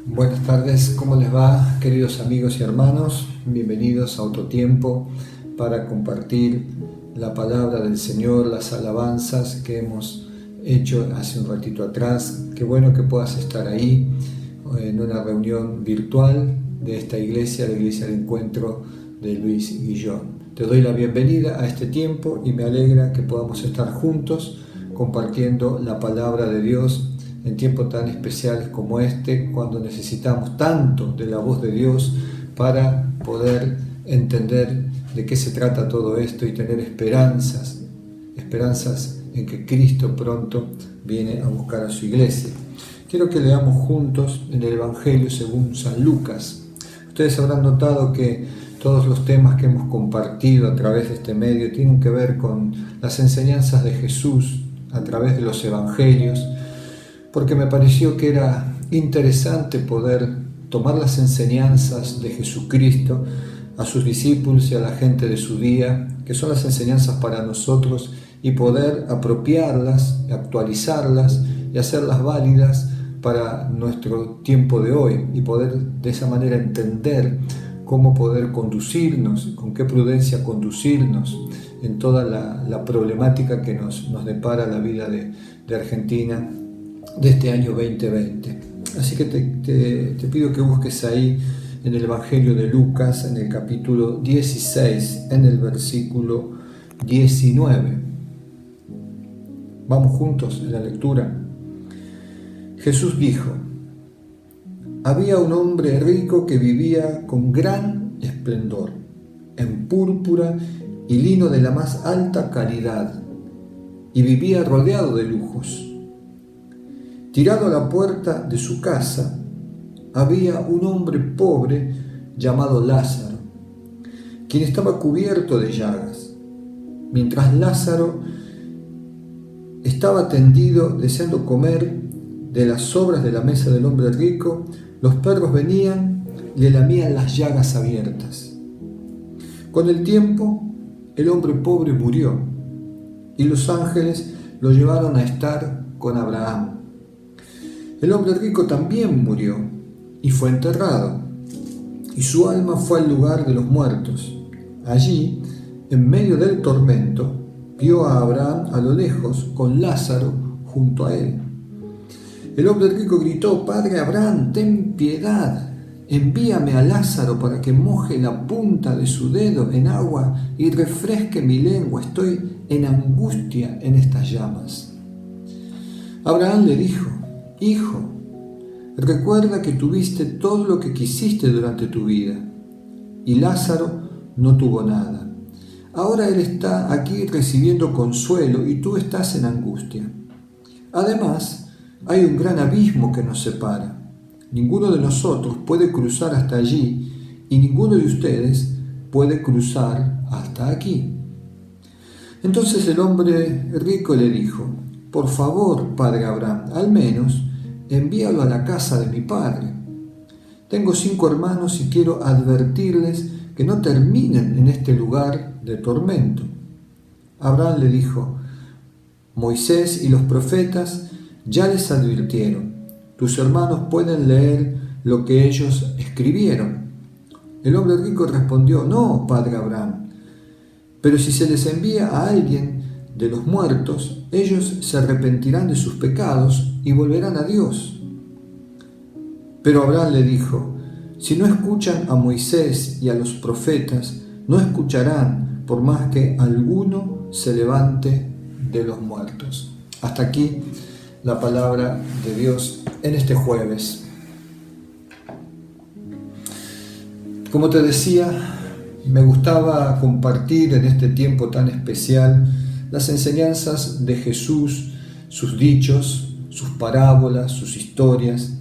Buenas tardes, ¿cómo les va, queridos amigos y hermanos? Bienvenidos a otro tiempo para compartir la palabra del Señor, las alabanzas que hemos hecho hace un ratito atrás. Qué bueno que puedas estar ahí en una reunión virtual de esta iglesia, la Iglesia del Encuentro de Luis Guillón. Te doy la bienvenida a este tiempo y me alegra que podamos estar juntos compartiendo la palabra de Dios en tiempos tan especiales como este, cuando necesitamos tanto de la voz de Dios para poder entender de qué se trata todo esto y tener esperanzas en que Cristo pronto viene a buscar a su iglesia. Quiero que leamos juntos en el Evangelio según San Lucas. Ustedes habrán notado que todos los temas que hemos compartido a través de este medio tienen que ver con las enseñanzas de Jesús a través de los Evangelios, porque me pareció que era interesante poder tomar las enseñanzas de Jesucristo a sus discípulos y a la gente de su día, que son las enseñanzas para nosotros, y poder apropiarlas, actualizarlas y hacerlas válidas para nuestro tiempo de hoy, y poder de esa manera entender cómo poder conducirnos, con qué prudencia conducirnos en toda la problemática que nos depara la vida de Argentina de este año 2020. Así que te pido que busques ahí en el Evangelio de Lucas, en el capítulo 16, en el versículo 19. Vamos juntos en la lectura. Jesús dijo: había un hombre rico que vivía con gran esplendor, en púrpura y lino de la más alta calidad, y vivía rodeado de lujos. Tirado a la puerta de su casa, había un hombre pobre llamado Lázaro, quien estaba cubierto de llagas. Mientras Lázaro estaba tendido deseando comer de las sobras de la mesa del hombre rico, los perros venían y le lamían las llagas abiertas. Con el tiempo, el hombre pobre murió y los ángeles lo llevaron a estar con Abraham. El hombre rico también murió y fue enterrado, y su alma fue al lugar de los muertos. Allí, en medio del tormento, vio a Abraham a lo lejos con Lázaro junto a él. El hombre rico gritó: «Padre Abraham, ten piedad, envíame a Lázaro para que moje la punta de su dedo en agua y refresque mi lengua. Estoy en angustia en estas llamas». Abraham le dijo: «Hijo, recuerda que tuviste todo lo que quisiste durante tu vida, y Lázaro no tuvo nada. Ahora él está aquí recibiendo consuelo y tú estás en angustia. Además, hay un gran abismo que nos separa. Ninguno de nosotros puede cruzar hasta allí y ninguno de ustedes puede cruzar hasta aquí». Entonces el hombre rico le dijo: «Por favor, padre Abraham, al menos envíalo a la casa de mi padre. Tengo 5 hermanos y quiero advertirles que no terminen en este lugar de tormento». Abraham le dijo: «Moisés y los profetas ya les advirtieron. Tus hermanos pueden leer lo que ellos escribieron». El hombre rico respondió: «No, padre Abraham, pero si se les envía a alguien de los muertos, ellos se arrepentirán de sus pecados y volverán a Dios». Pero Abraham le dijo: «Si no escuchan a Moisés y a los profetas, no escucharán por más que alguno se levante de los muertos». Hasta aquí la palabra de Dios en este jueves. Como te decía, me gustaba compartir en este tiempo tan especial las enseñanzas de Jesús, sus dichos, sus parábolas, sus historias.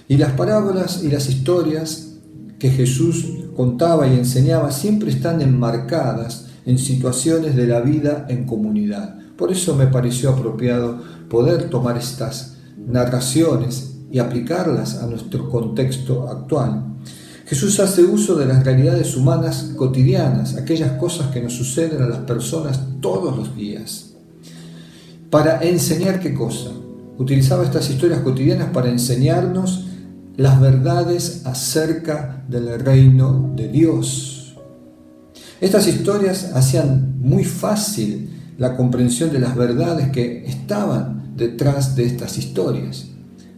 Y las parábolas y las historias que Jesús contaba y enseñaba siempre están enmarcadas en situaciones de la vida en comunidad. Por eso me pareció apropiado poder tomar estas narraciones y aplicarlas a nuestro contexto actual. Jesús hace uso de las realidades humanas cotidianas, aquellas cosas que nos suceden a las personas todos los días. ¿Para enseñar qué cosa? Utilizaba estas historias cotidianas para enseñarnos las verdades acerca del reino de Dios. Estas historias hacían muy fácil la comprensión de las verdades que estaban detrás de estas historias.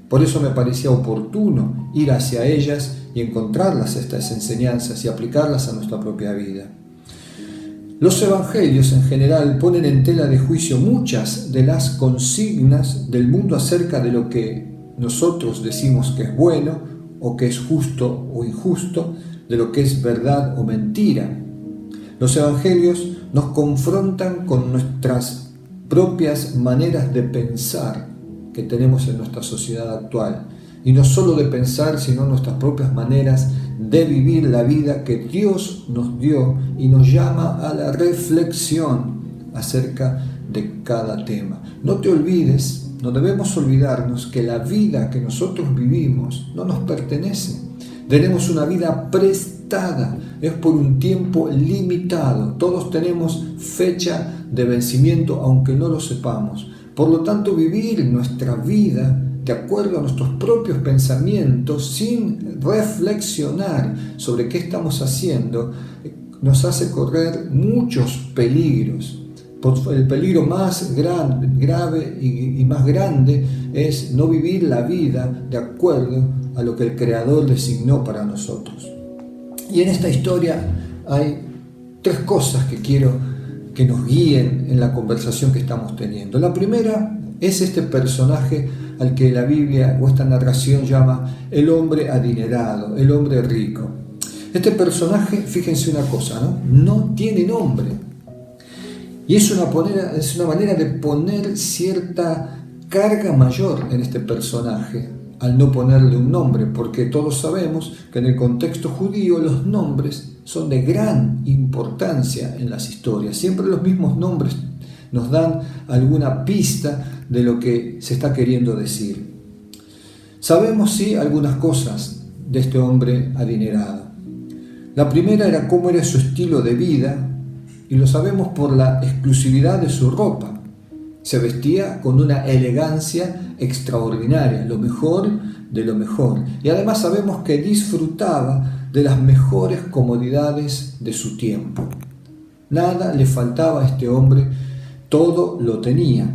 Por eso me parecía oportuno ir hacia ellas y encontrarlas, estas enseñanzas, y aplicarlas a nuestra propia vida. Los evangelios en general ponen en tela de juicio muchas de las consignas del mundo acerca de lo que nosotros decimos que es bueno o que es justo o injusto, de lo que es verdad o mentira. Los evangelios nos confrontan con nuestras propias maneras de pensar que tenemos en nuestra sociedad actual. Y no solo de pensar, sino nuestras propias maneras de vivir la vida que Dios nos dio y nos llama a la reflexión acerca de cada tema. No te olvides, no debemos olvidarnos que la vida que nosotros vivimos no nos pertenece. Tenemos una vida prestada, es por un tiempo limitado. Todos tenemos fecha de vencimiento, aunque no lo sepamos. Por lo tanto, vivir nuestra vida de acuerdo a nuestros propios pensamientos, sin reflexionar sobre qué estamos haciendo, nos hace correr muchos peligros. El peligro más grave y más grande es no vivir la vida de acuerdo a lo que el Creador designó para nosotros. Y en esta historia hay tres cosas que quiero que nos guíen en la conversación que estamos teniendo. La primera es este personaje al que la Biblia o esta narración llama el hombre adinerado, el hombre rico. Este personaje, fíjense una cosa, no tiene nombre. Y es una manera de poner cierta carga mayor en este personaje al no ponerle un nombre, porque todos sabemos que en el contexto judío los nombres son de gran importancia en las historias. Siempre los mismos nombres nos dan alguna pista de lo que se está queriendo decir. Sabemos, sí, algunas cosas de este hombre adinerado. La primera era cómo era su estilo de vida, y lo sabemos por la exclusividad de su ropa. Se vestía con una elegancia extraordinaria, lo mejor de lo mejor. Y además sabemos que disfrutaba de las mejores comodidades de su tiempo. Nada le faltaba a este hombre, todo lo tenía.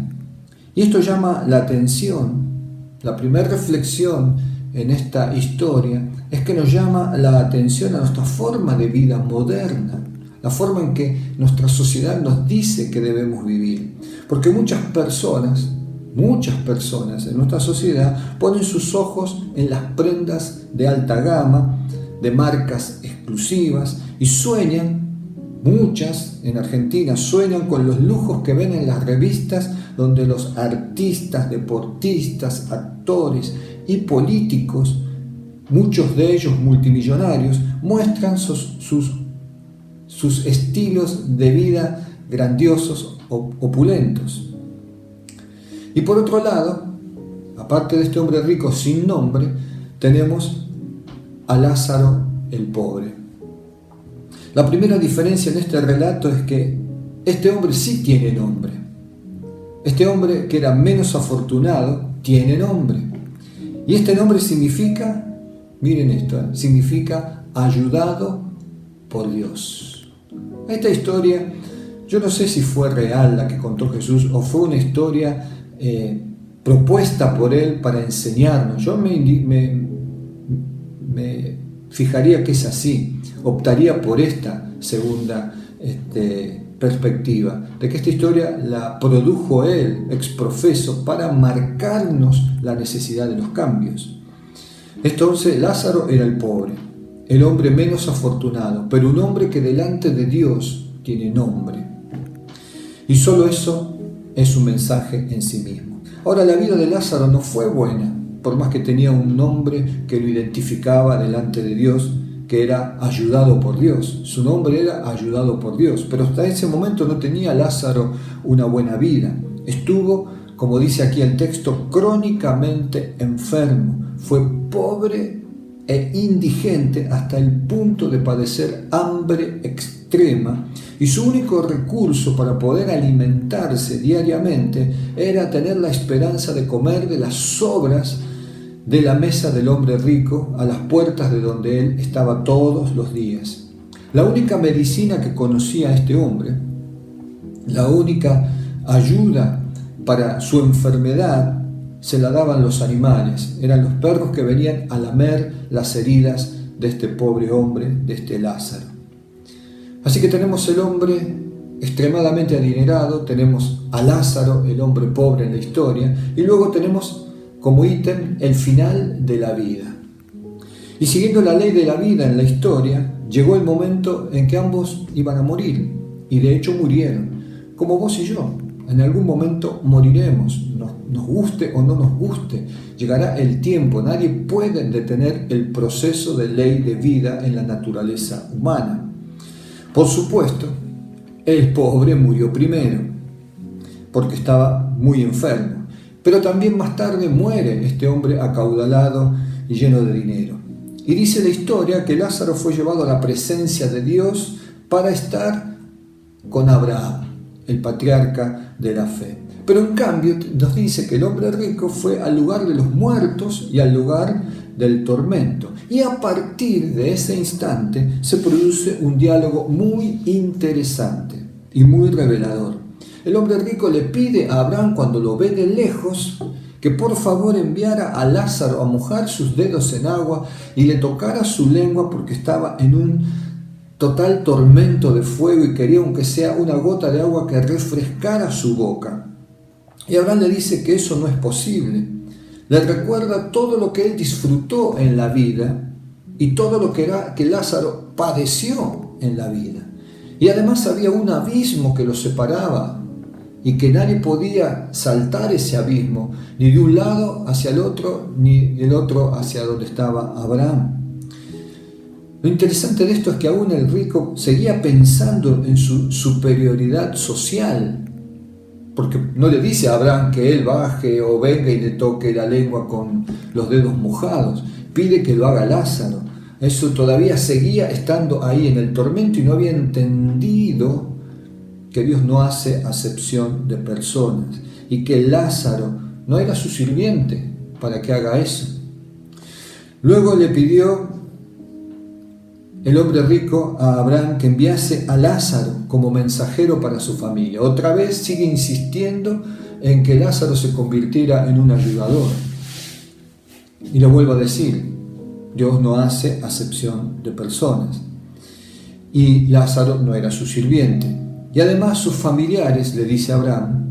Y esto llama la atención. La primera reflexión en esta historia es que nos llama la atención a nuestra forma de vida moderna, la forma en que nuestra sociedad nos dice que debemos vivir. Porque muchas personas en nuestra sociedad ponen sus ojos en las prendas de alta gama, de marcas exclusivas, y sueñan, muchas en Argentina sueñan con los lujos que ven en las revistas, donde los artistas, deportistas, actores y políticos, muchos de ellos multimillonarios, muestran sus estilos de vida grandiosos, opulentos. Y por otro lado, aparte de este hombre rico sin nombre, tenemos a Lázaro el pobre. La primera diferencia en este relato es que este hombre sí tiene nombre. Este hombre que era menos afortunado tiene nombre. Y este nombre significa, miren esto, significa ayudado por Dios. Esta historia, yo no sé si fue real la que contó Jesús o fue una historia propuesta por él para enseñarnos. Yo me fijaría que es así, optaría por esta segunda perspectiva, de que esta historia la produjo él ex profeso para marcarnos la necesidad de los cambios. Entonces Lázaro era el pobre, el hombre menos afortunado, pero un hombre que delante de Dios tiene nombre. Y solo eso es un mensaje en sí mismo. Ahora, la vida de Lázaro no fue buena, por más que tenía un nombre que lo identificaba delante de Dios, que era ayudado por Dios. Su nombre era ayudado por Dios, pero hasta ese momento no tenía Lázaro una buena vida. Estuvo, como dice aquí el texto, crónicamente enfermo. Fue pobre e indigente hasta el punto de padecer hambre extrema, y su único recurso para poder alimentarse diariamente era tener la esperanza de comer de las sobras de la mesa del hombre rico a las puertas de donde él estaba todos los días. La única medicina que conocía este hombre, la única ayuda para su enfermedad, se la daban los animales. Eran los perros que venían a lamer las heridas de este pobre hombre, de este Lázaro. Así que tenemos el hombre extremadamente adinerado, tenemos a Lázaro, el hombre pobre en la historia, y luego tenemos como ítem el final de la vida. Y siguiendo la ley de la vida en la historia, llegó el momento en que ambos iban a morir, y de hecho murieron, como vos y yo. En algún momento moriremos, nos guste o no nos guste, llegará el tiempo, nadie puede detener el proceso de ley de vida en la naturaleza humana. Por supuesto, el pobre murió primero, porque estaba muy enfermo, pero también más tarde muere este hombre acaudalado y lleno de dinero. Y dice la historia que Lázaro fue llevado a la presencia de Dios para estar con Abraham, el patriarca de la fe. Pero en cambio nos dice que el hombre rico fue al lugar de los muertos y al lugar del tormento. Y a partir de ese instante se produce un diálogo muy interesante y muy revelador. El hombre rico le pide a Abraham, cuando lo ve de lejos, que por favor enviara a Lázaro a mojar sus dedos en agua y le tocara su lengua, porque estaba en un total tormento de fuego y quería, aunque sea una gota de agua, que refrescara su boca. Y Abraham le dice que eso no es posible. Le recuerda todo lo que él disfrutó en la vida y todo lo que Lázaro padeció en la vida. Y además había un abismo que los separaba y que nadie podía saltar ese abismo, ni de un lado hacia el otro, ni del otro hacia donde estaba Abraham. Lo interesante de esto es que aún el rico seguía pensando en su superioridad social, porque no le dice a Abraham que él baje o venga y le toque la lengua con los dedos mojados, pide que lo haga Lázaro. Eso todavía seguía estando ahí en el tormento y no había entendido que Dios no hace acepción de personas y que Lázaro no era su sirviente para que haga eso. Luego le pidió el hombre rico a Abraham que enviase a Lázaro como mensajero para su familia. Otra vez sigue insistiendo en que Lázaro se convirtiera en un ayudador. Y lo vuelvo a decir, Dios no hace acepción de personas. Y Lázaro no era su sirviente. Y además sus familiares, le dice Abraham,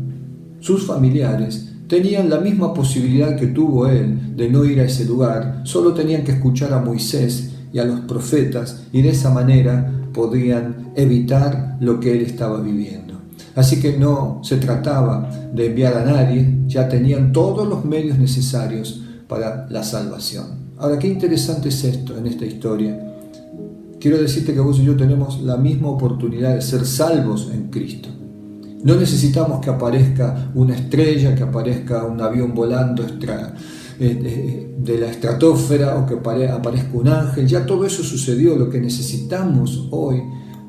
sus familiares tenían la misma posibilidad que tuvo él de no ir a ese lugar, solo tenían que escuchar a Moisés y a los profetas, y de esa manera podían evitar lo que él estaba viviendo. Así que no se trataba de enviar a nadie, ya tenían todos los medios necesarios para la salvación. Ahora, qué interesante es esto en esta historia. Quiero decirte que vos y yo tenemos la misma oportunidad de ser salvos en Cristo. No necesitamos que aparezca una estrella, que aparezca un avión volando de la estratosfera o que aparezca un ángel. Ya todo eso sucedió. Lo que necesitamos hoy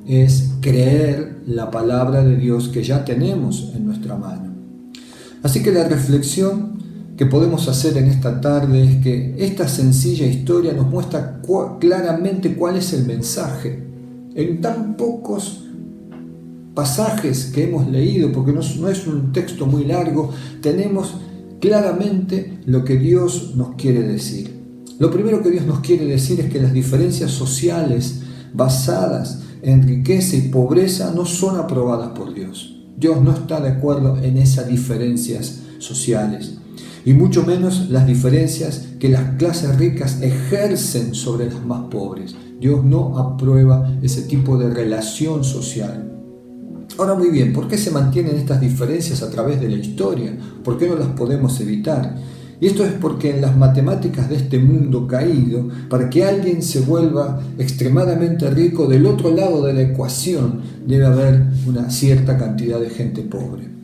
es creer la palabra de Dios que ya tenemos en nuestra mano. Así que la reflexión que podemos hacer en esta tarde es que esta sencilla historia nos muestra claramente cuál es el mensaje. En tan pocos pasajes que hemos leído, porque no es un texto muy largo, tenemos claramente lo que Dios nos quiere decir. Lo primero que Dios nos quiere decir es que las diferencias sociales basadas en riqueza y pobreza no son aprobadas por Dios. Dios no está de acuerdo en esas diferencias sociales, y mucho menos las diferencias que las clases ricas ejercen sobre las más pobres. Dios no aprueba ese tipo de relación social. Ahora, muy bien, ¿por qué se mantienen estas diferencias a través de la historia? ¿Por qué no las podemos evitar? Y esto es porque en las matemáticas de este mundo caído, para que alguien se vuelva extremadamente rico, del otro lado de la ecuación debe haber una cierta cantidad de gente pobre.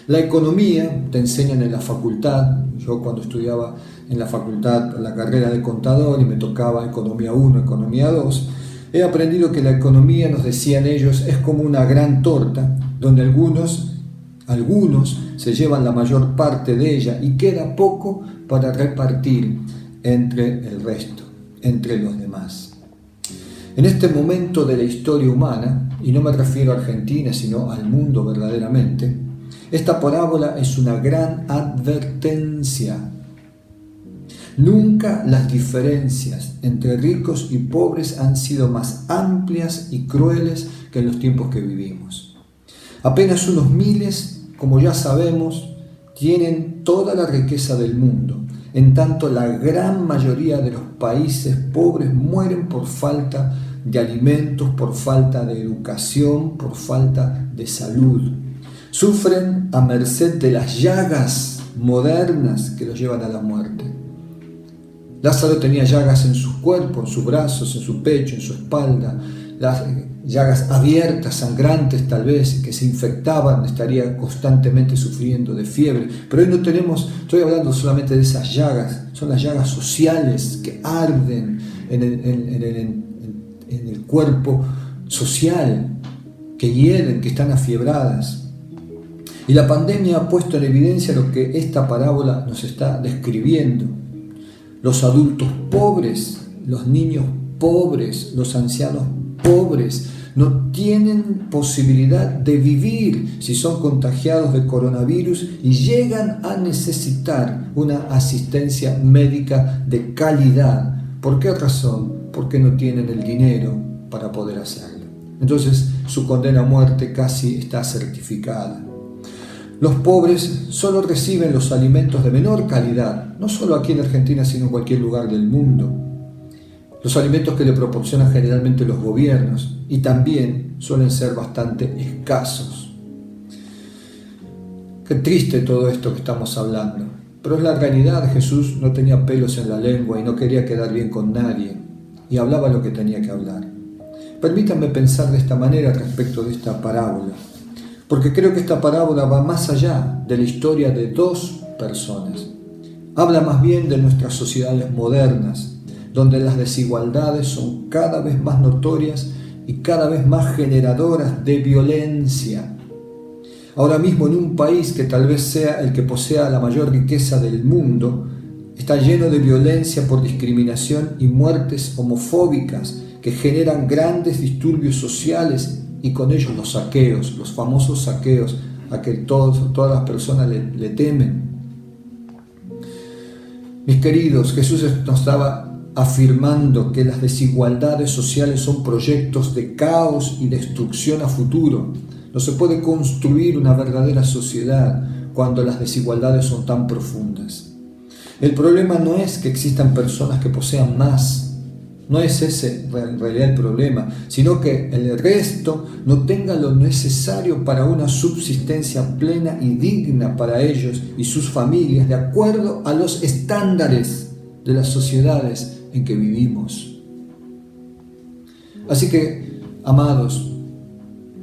La economía te enseñan en la facultad. Yo cuando estudiaba en la facultad, la carrera de contador, y me tocaba economía 1, economía 2, he aprendido que la economía, nos decían ellos, es como una gran torta, donde Algunos se llevan la mayor parte de ella y queda poco para repartir entre el resto, entre los demás. En este momento de la historia humana, y no me refiero a Argentina, sino al mundo verdaderamente, esta parábola es una gran advertencia. Nunca las diferencias entre ricos y pobres han sido más amplias y crueles que en los tiempos que vivimos. Apenas unos miles, como ya sabemos, tienen toda la riqueza del mundo, en tanto la gran mayoría de los países pobres mueren por falta de alimentos, por falta de educación, por falta de salud. Sufren a merced de las llagas modernas que los llevan a la muerte. Lázaro tenía llagas en su cuerpo, en sus brazos, en su pecho, en su espalda, las llagas abiertas, sangrantes tal vez, que se infectaban, estaría constantemente sufriendo de fiebre. Pero hoy no estoy hablando solamente de esas llagas, son las llagas sociales que arden en el cuerpo social, que hieden, que están afiebradas. Y la pandemia ha puesto en evidencia lo que esta parábola nos está describiendo. Los adultos pobres, los niños pobres, los ancianos pobres no tienen posibilidad de vivir si son contagiados de coronavirus y llegan a necesitar una asistencia médica de calidad. ¿Por qué razón? Porque no tienen el dinero para poder hacerlo. Entonces su condena a muerte casi está certificada. Los pobres solo reciben los alimentos de menor calidad, no solo aquí en Argentina, sino en cualquier lugar del mundo. Los alimentos que le proporcionan generalmente los gobiernos y también suelen ser bastante escasos. Qué triste todo esto que estamos hablando, pero es la realidad. Jesús no tenía pelos en la lengua y no quería quedar bien con nadie y hablaba lo que tenía que hablar. Permítanme pensar de esta manera respecto de esta parábola, porque creo que esta parábola va más allá de la historia de dos personas. Habla más bien de nuestras sociedades modernas, donde las desigualdades son cada vez más notorias y cada vez más generadoras de violencia. Ahora mismo en un país que tal vez sea el que posea la mayor riqueza del mundo, está lleno de violencia por discriminación y muertes homofóbicas que generan grandes disturbios sociales y con ellos los saqueos, los famosos saqueos a que todas las personas le temen. Mis queridos, Jesús nos estaba afirmando que las desigualdades sociales son proyectos de caos y destrucción a futuro. No se puede construir una verdadera sociedad cuando las desigualdades son tan profundas. El problema no es que existan personas que posean más, no es ese en realidad el problema, sino que el resto no tenga lo necesario para una subsistencia plena y digna para ellos y sus familias, de acuerdo a los estándares de las sociedades en que vivimos. Así que, amados,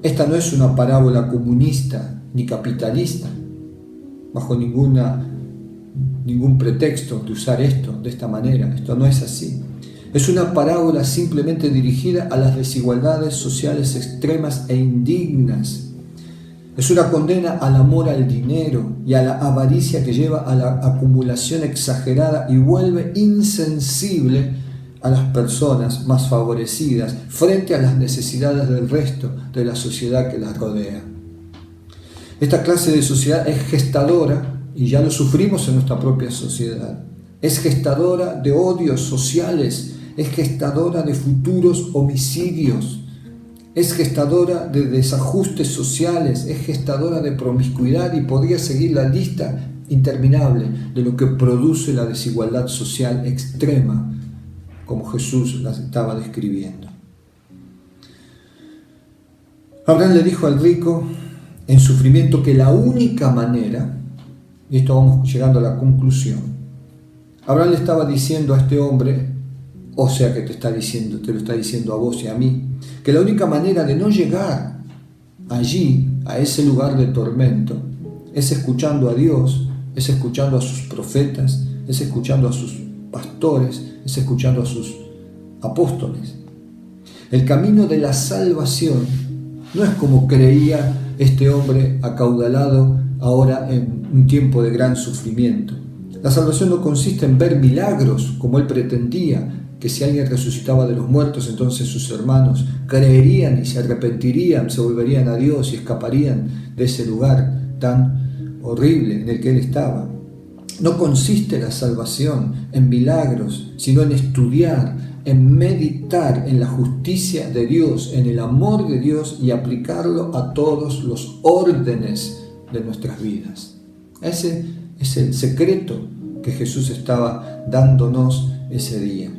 esta no es una parábola comunista ni capitalista, bajo ningún pretexto de usar esto de esta manera. Esto no es así. Es una parábola simplemente dirigida a las desigualdades sociales extremas e indignas. Es una condena al amor al dinero y a la avaricia que lleva a la acumulación exagerada y vuelve insensible a las personas más favorecidas frente a las necesidades del resto de la sociedad que las rodea. Esta clase de sociedad es gestadora, y ya lo sufrimos en nuestra propia sociedad, es gestadora de odios sociales, es gestadora de futuros homicidios, es gestadora de desajustes sociales, es gestadora de promiscuidad, y podría seguir la lista interminable de lo que produce la desigualdad social extrema, como Jesús las estaba describiendo. Abraham le dijo al rico en sufrimiento que la única manera, y esto vamos llegando a la conclusión, Abraham le estaba diciendo a este hombre, o sea que te lo está diciendo a vos y a mí, que la única manera de no llegar allí, a ese lugar de tormento, es escuchando a Dios, es escuchando a sus profetas, es escuchando a sus pastores, es escuchando a sus apóstoles. El camino de la salvación No es como creía este hombre acaudalado ahora en un tiempo de gran sufrimiento. La salvación no consiste en ver milagros como él pretendía, que si alguien resucitaba de los muertos, entonces sus hermanos creerían y se arrepentirían, se volverían a Dios y escaparían de ese lugar tan horrible en el que él estaba. No consiste la salvación en milagros, sino en estudiar, en meditar en la justicia de Dios, en el amor de Dios y aplicarlo a todos los órdenes de nuestras vidas. Ese es el secreto que Jesús estaba dándonos ese día.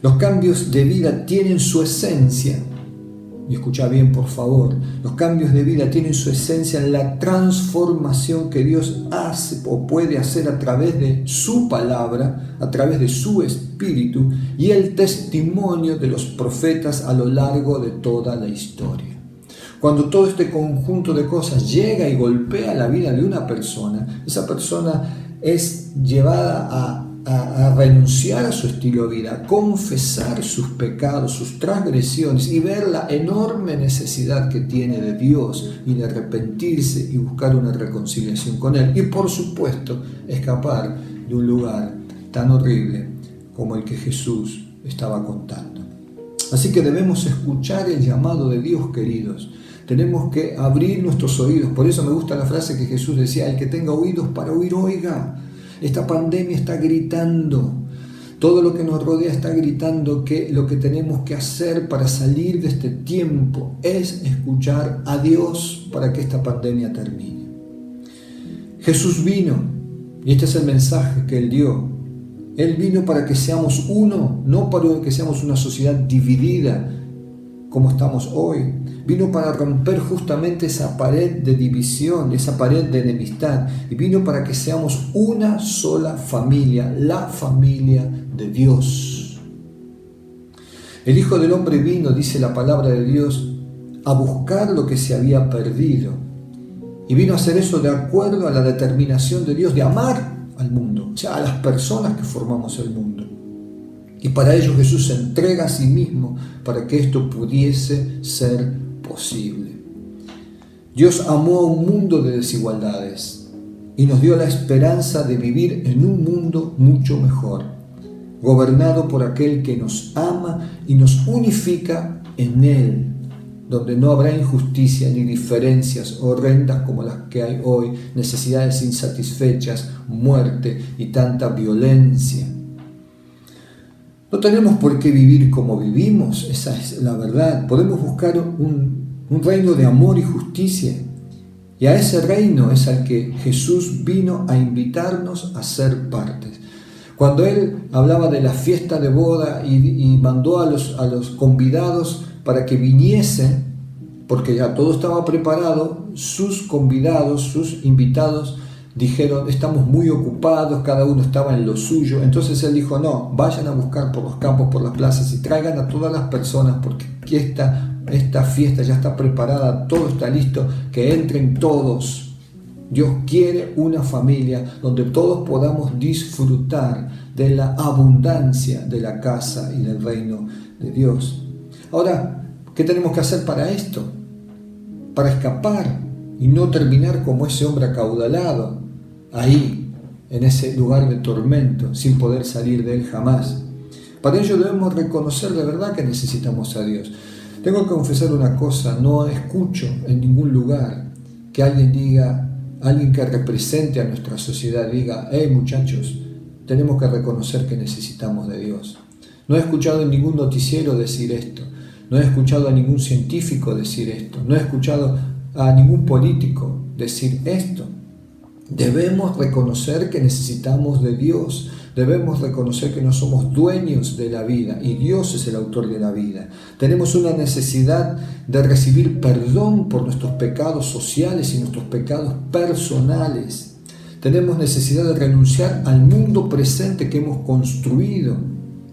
Los cambios de vida tienen su esencia, y escucha bien por favor, los cambios de vida tienen su esencia en la transformación que Dios hace o puede hacer a través de su palabra, a través de su espíritu y el testimonio de los profetas a lo largo de toda la historia. Cuando todo este conjunto de cosas llega y golpea la vida de una persona, esa persona es llevada a renunciar a su estilo de vida, a confesar sus pecados, sus transgresiones y ver la enorme necesidad que tiene de Dios y de arrepentirse y buscar una reconciliación con Él. Y por supuesto, escapar de un lugar tan horrible como el que Jesús estaba contando. Así que debemos escuchar el llamado de Dios, queridos. Tenemos que abrir nuestros oídos. Por eso me gusta la frase que Jesús decía: el que tenga oídos para oír, oiga. Esta pandemia está gritando, todo lo que nos rodea está gritando que lo que tenemos que hacer para salir de este tiempo es escuchar a Dios para que esta pandemia termine. Jesús vino, y este es el mensaje que Él dio. Él vino para que seamos uno, no para que seamos una sociedad dividida como estamos hoy. Vino para romper justamente esa pared de división, esa pared de enemistad. Y vino para que seamos una sola familia, la familia de Dios. El Hijo del Hombre vino, dice la palabra de Dios, a buscar lo que se había perdido. Y vino a hacer eso de acuerdo a la determinación de Dios de amar al mundo, o sea, a las personas que formamos el mundo. Y para ello Jesús se entrega a sí mismo para que esto pudiese ser posible. Dios amó a un mundo de desigualdades y nos dio la esperanza de vivir en un mundo mucho mejor, gobernado por aquel que nos ama y nos unifica en Él, donde no habrá injusticia ni diferencias horrendas como las que hay hoy, necesidades insatisfechas, muerte y tanta violencia. No tenemos por qué vivir como vivimos, esa es la verdad. Podemos buscar un reino de amor y justicia. Y a ese reino es al que Jesús vino a invitarnos a ser partes. Cuando Él hablaba de la fiesta de boda y mandó a los convidados para que viniesen, porque ya todo estaba preparado, sus convidados, sus invitados, dijeron: estamos muy ocupados, cada uno estaba en lo suyo. Entonces Él dijo: no, vayan a buscar por los campos, por las plazas y traigan a todas las personas, porque esta fiesta ya está preparada, todo está listo, que entren todos. Dios quiere una familia donde todos podamos disfrutar de la abundancia de la casa y del reino de Dios. Ahora, ¿qué tenemos que hacer para esto? Para escapar y no terminar como ese hombre acaudalado, ahí, en ese lugar de tormento, sin poder salir de él jamás. Para ello debemos reconocer de verdad que necesitamos a Dios. Tengo que confesar una cosa: no escucho en ningún lugar que alguien que represente a nuestra sociedad diga: hey muchachos, tenemos que reconocer que necesitamos de Dios. No he escuchado en ningún noticiero decir esto, no he escuchado a ningún científico decir esto, no he escuchado a ningún político decir esto. Debemos reconocer que necesitamos de Dios, debemos reconocer que no somos dueños de la vida y Dios es el autor de la vida. Tenemos una necesidad de recibir perdón por nuestros pecados sociales y nuestros pecados personales. Tenemos necesidad de renunciar al mundo presente que hemos construido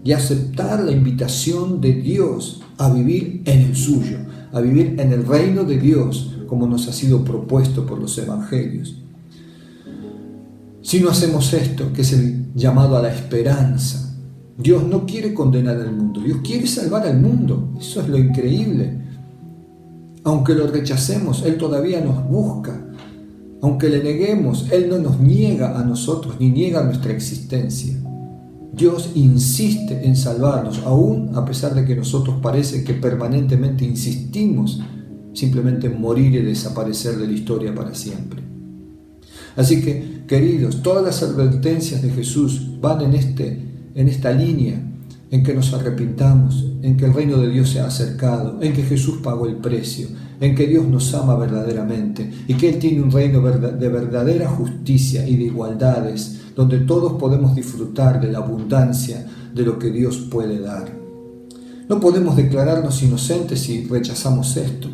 y aceptar la invitación de Dios a vivir en el suyo, a vivir en el reino de Dios como nos ha sido propuesto por los evangelios. Si no hacemos esto, que es el llamado a la esperanza, Dios no quiere condenar al mundo, Dios quiere salvar al mundo. Eso es lo increíble. Aunque lo rechacemos, Él todavía nos busca. Aunque le neguemos, Él no nos niega a nosotros ni niega nuestra existencia. Dios insiste en salvarnos, aún a pesar de que nosotros parece que permanentemente insistimos simplemente en morir y desaparecer de la historia para siempre. Así que, queridos, todas las advertencias de Jesús van en esta línea en que nos arrepintamos, en que el reino de Dios se ha acercado, en que Jesús pagó el precio, en que Dios nos ama verdaderamente y que Él tiene un reino de verdadera justicia y de igualdades, donde todos podemos disfrutar de la abundancia de lo que Dios puede dar. No podemos declararnos inocentes si rechazamos esto,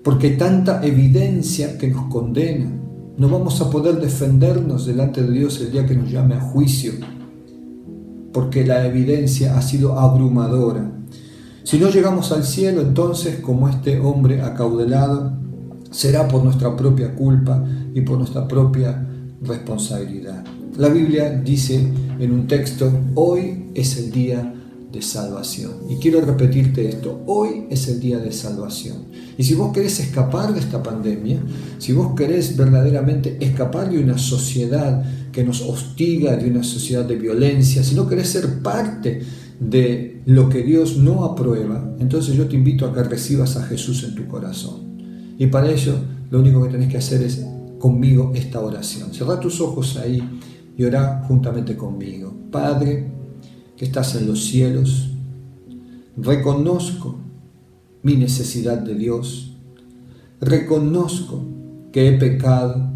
porque hay tanta evidencia que nos condena. No vamos a poder defendernos delante de Dios el día que nos llame a juicio, porque la evidencia ha sido abrumadora. Si no llegamos al cielo, entonces, como este hombre acaudalado, será por nuestra propia culpa y por nuestra propia responsabilidad. La Biblia dice en un texto: hoy es el día de salvación. Y quiero repetirte esto: hoy es el día de salvación. Y si vos querés escapar de esta pandemia, si vos querés verdaderamente escapar de una sociedad que nos hostiga, de una sociedad de violencia, si no querés ser parte de lo que Dios no aprueba, entonces yo te invito a que recibas a Jesús en tu corazón. Y para ello, lo único que tenés que hacer es conmigo esta oración. Cerrá tus ojos ahí y orá juntamente conmigo. Padre, que estás en los cielos, reconozco mi necesidad de Dios, reconozco que he pecado,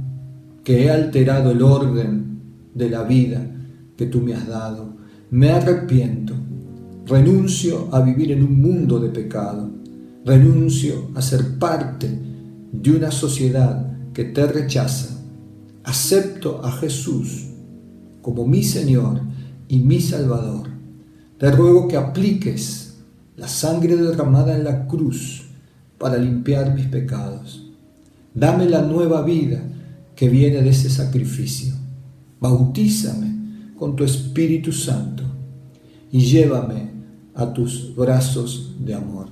que he alterado el orden de la vida que tú me has dado. Me arrepiento, renuncio a vivir en un mundo de pecado, renuncio a ser parte de una sociedad que te rechaza. Acepto a Jesús como mi Señor y mi Salvador. Te ruego que apliques la sangre derramada en la cruz para limpiar mis pecados. Dame la nueva vida que viene de ese sacrificio. Bautízame con tu Espíritu Santo y llévame a tus brazos de amor.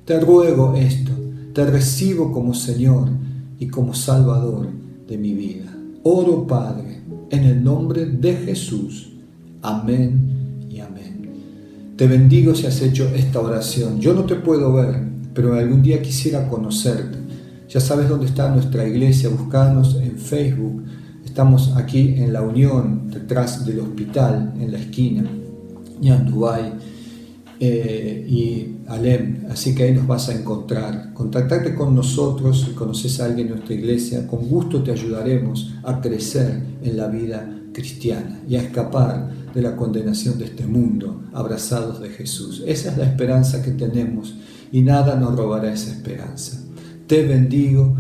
Te ruego esto, te recibo como Señor y como Salvador de mi vida. Oro, Padre, en el nombre de Jesús. Amén y amén. Te bendigo si has hecho esta oración. Yo no te puedo ver, pero algún día quisiera conocerte. Ya sabes dónde está nuestra iglesia, búscanos en Facebook. Estamos aquí en La Unión, detrás del hospital, en la esquina, Ñandubay y Alem. Así que ahí nos vas a encontrar. Contactate con nosotros si conoces a alguien en nuestra iglesia. Con gusto te ayudaremos a crecer en la vida cristiana y a escapar de la condenación de este mundo, abrazados de Jesús. Esa es la esperanza que tenemos y nada nos robará esa esperanza. Te bendigo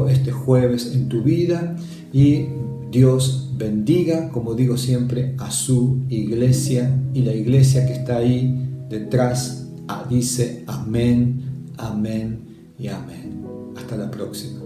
este jueves en tu vida y Dios bendiga, como digo siempre, a su iglesia, y la iglesia que está ahí detrás dice amén, amén y amén. Hasta la próxima.